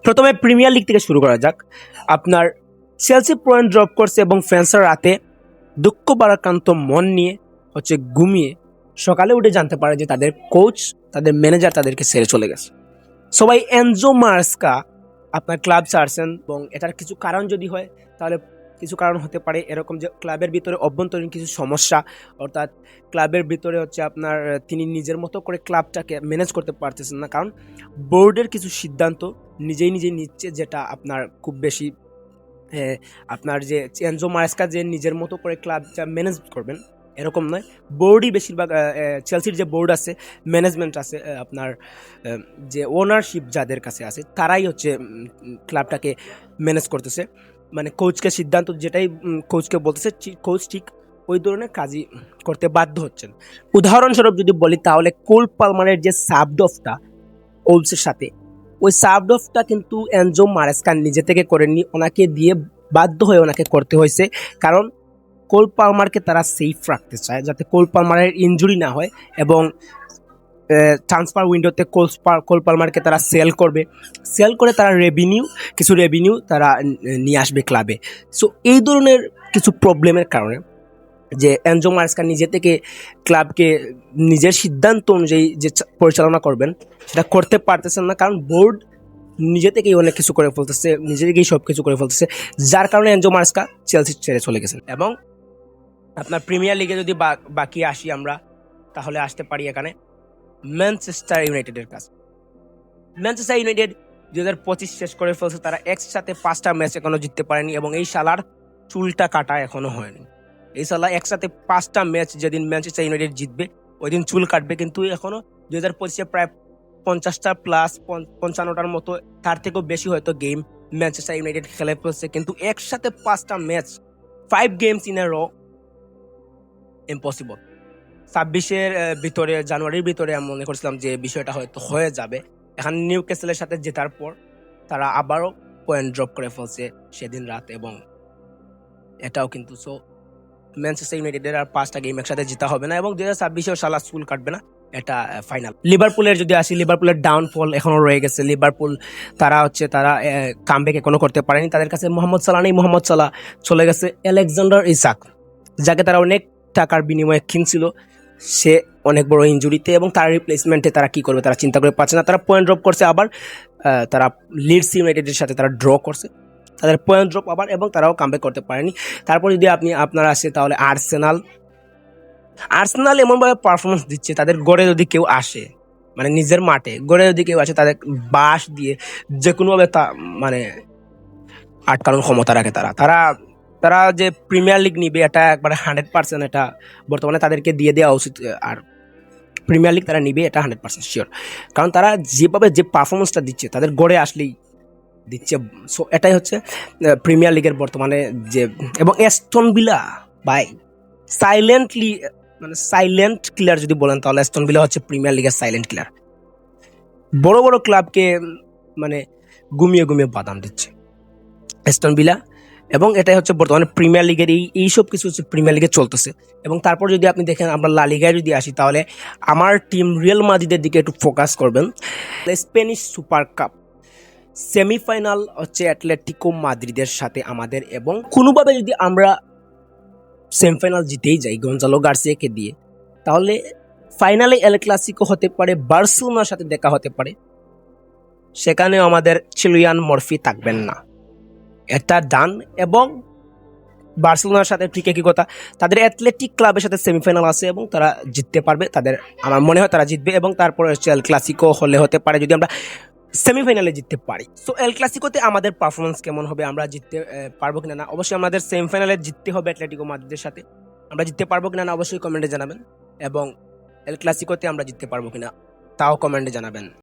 প্রথমে premier league থেকে শুরু করা যাক। আপনার চেলসি পয়েন্ট ড্রপ করছে এবং ফ্যান্সরা রাতে দুঃখ ভারাক্রান্ত মন নিয়ে ঘুমিয়ে সকালে উঠে জানতে পারে যে তাদের কোচ, তাদের ম্যানেজার তাদেরকে ছেড়ে চলে গেছে। সবাই এনজো মার্স্কা আপনার ক্লাব ছাড়ছেন এবং এটার কিছু কারণ যদি হয় তাহলে কিছু কারণ হতে পারে এরকম যে ক্লাবের ভিতরে অভ্যন্তরীণ কিছু সমস্যা, অর্থাৎ ক্লাবের ভিতরে আপনার তিনি নিজের মতো করে ক্লাবটাকে ম্যানেজ করতে পারতেছেন না, কারণ বোর্ডের কিছু সিদ্ধান্ত নিজেই নিচ্ছে, যেটা আপনার খুব বেশি আপনার যে এনজো মার্স্কা যে নিজের মতো করে ক্লাবটা ম্যানেজ করবেন এরকম নয়। বোর্ডই বেশিরভাগ চেলসির যে বোর্ড আছে, ম্যানেজমেন্ট আছে, আপনার যে ওনারশিপ যাদের কাছে আছে তারাই ক্লাবটাকে ম্যানেজ করতেছে। মানে কোচকে সিদ্ধান্ত যেটাই কোচকে বলতেছে কোচ ঠিক ওই ধরনের কাজই করতে বাধ্য হচ্ছেন। উদাহরণস্বরূপ যদি বলি তাহলে কোল পালমারের যে সাবডফটা ওলসের সাথে, ওই সাবডফটা কিন্তু এনজো মার্স্কা নিজে থেকে করেননি, ওনাকে দিয়ে বাধ্য হয়ে ওনাকে করতে হয়েছে, কারণ কোল পালমারকে তারা সেফ রাখতে চায় যাতে কোল পালমারের ইনজুরি না হয়, এবং ট্রান্সফার উইন্ডোতে কোল পালমারকে তারা সেল করে তারা কিছু রেভিনিউ তারা নিয়ে আসবে ক্লাবে। সো এই ধরনের কিছু প্রবলেমের কারণে যে এনজো মার্স্কা নিজে থেকে ক্লাবকে নিজের সিদ্ধান্ত অনুযায়ী যে পরিচালনা করবেন সেটা করতে পারতেছেন না, কারণ বোর্ড নিজে থেকেই অনেক কিছু করে ফেলতেছে, নিজে থেকেই সব কিছু করে ফেলতেছে, যার কারণে এনজো মার্স্কা চেলসি ছেড়ে চলে গেছেন। এবং আপনার প্রিমিয়ার লিগে যদি বাকি আসি আমরা, তাহলে আসতে পারি এখানে ম্যানচেস্টার ইউনাইটেডের কাছে। ম্যানচেস্টার ইউনাইটেড 2025 শেষ করে ফেলছে, তারা একসাথে 5টা ম্যাচ এখনো জিততে পারেনি এবং এই শালার চুলটা কাটা এখনো হয়নি। এই শালা একসাথে 5টা ম্যাচ যেদিন ম্যানচেস্টার ইউনাইটেড জিতবে ওই দিন চুল কাটবে, কিন্তু এখনো 2025 প্রায় 50টা প্লাস 55টার মতো, তার থেকেও বেশি হয়তো গেম ম্যানচেস্টার ইউনাইটেড খেলে ফেলছে, কিন্তু একসাথে 5টা ম্যাচ 5 গেমস ইন এ র ইম্পসিবল। 26-এর ভিতরে, জানুয়ারির ভিতরে আমি মনে করছিলাম যে বিষয়টা হয়তো হয়ে যাবে। এখন নিউক্যাসলের সাথে জেতার পর তারা আবারও পয়েন্ট ড্রপ করে ফেলছে সেদিন রাত, এবং এটাও কিন্তু সো ম্যানচেস্টার ইউনাইটেডের আর 5টা গেম একসাথে জেতা হবে না এবং 2026-এও শালা চুল কাটবে না, এটা ফাইনাল। লিভারপুলের যদি আসি, লিভারপুলের ডাউনফল এখনো রয়ে গেছে। লিভারপুল তারা কামব্যাক এখনো করতে পারেনি, তাদের কাছে মোহাম্মদ সালাহ নেই, মোহাম্মদ সালাহ চলে গেছে আলেকজান্ডার ইসাক, যাকে তারা অনেক টাকার বিনিময়ে কিনছিল, সে অনেক বড় ইনজুরিতে, এবং তার রিপ্লেসমেন্টে তারা কি করবে তারা চিন্তা করে পাচ্ছে না। তারা পয়েন্ট ড্রপ করছে, আবার তারা লিডস ইউনাইটেডের সাথে তারা ড্র করছে, তাদের পয়েন্ট ড্রপ আবার, এবং তারাও কামব্যাক করতে পারেনি। তারপর যদি আপনারা আসে তাহলে আর্সেনাল এমনভাবে পারফরমেন্স দিচ্ছে, তাদের গড়ে যদি কেউ আসে, মানে নিজের মাঠে গড়ে যদি কেউ আসে, তাদের বাস দিয়ে যে কোনোভাবে মানে আটকানোর ক্ষমতা রাখে। তারা যে প্রিমিয়ার লিগ নিবে এটা একবারে 100%, এটা বর্তমানে তাদেরকে দিয়ে দেওয়া উচিত, আর প্রিমিয়ার লিগ তারা নিবে এটা 100% শিওর, কারণ তারা যেভাবে যে পারফরমেন্সটা দিচ্ছে তাদের গড়ে আসলেই দিচ্ছে। সো এটাই হচ্ছে প্রিমিয়ার লিগের বর্তমানে যে, এবং Aston Villa by silent killer যদি বলেন তাহলে অ্যাস্টন ভিলা হচ্ছে প্রিমিয়ার লিগের সাইলেন্ট কিলার। বড় বড় ক্লাবকে মানে ঘুমিয়ে বাদাম দিচ্ছে অ্যাস্টন ভিলা, এবং এটাই হচ্ছে বর্তমানে প্রিমিয়ার লিগের এই সব কিছু হচ্ছে প্রিমিয়ার লিগে চলতেছে। এবং তারপর যদি আপনি দেখেন আমরা লা লিগায় যদি আসি, তাহলে আমার টিম রিয়াল মাদ্রিদের দিকে একটু ফোকাস করবেন। স্প্যানিশ সুপার কাপ সেমিফাইনাল হচ্ছে অ্যাটলেটিকো মাদ্রিদের সাথে আমাদের, এবং কোনোভাবে যদি আমরা সেমিফাইনাল জিতেই যাই গঞ্জালো গার্সিয়াকে দিয়ে, তাহলে ফাইনালে এল ক্লাসিকো হতে পারে, বার্সেলোনার সাথে দেখা হতে পারে, সেখানেও আমাদের চিলিয়ান মরফি থাকবেন না, এটা ডান। এবং বার্সেলোনার সাথে ঠিক একই কথা, তাদের অ্যাথলেটিক ক্লাবের সাথে সেমিফাইনাল আছে এবং তারা জিততে পারবে, আমার মনে হয় তারা জিতবে। এবং তারপরে হচ্ছে এল ক্লাসিকো হতে পারে যদি আমরা সেমিফাইনালে জিততে পারি। সো এল ক্লাসিকোতে আমাদের পারফরমেন্স কেমন হবে, আমরা জিততে পারবো কিনা না, অবশ্যই আমাদের সেমিফাইনালে জিততে হবে অ্যাটলেটিকো মাদ্রিদের সাথে, আমরা জিততে পারবো কিনা না অবশ্যই কমেন্টে জানাবেন, এবং এল ক্লাসিকোতে আমরা জিততে পারবো কিনা তাও কমেন্টে জানাবেন।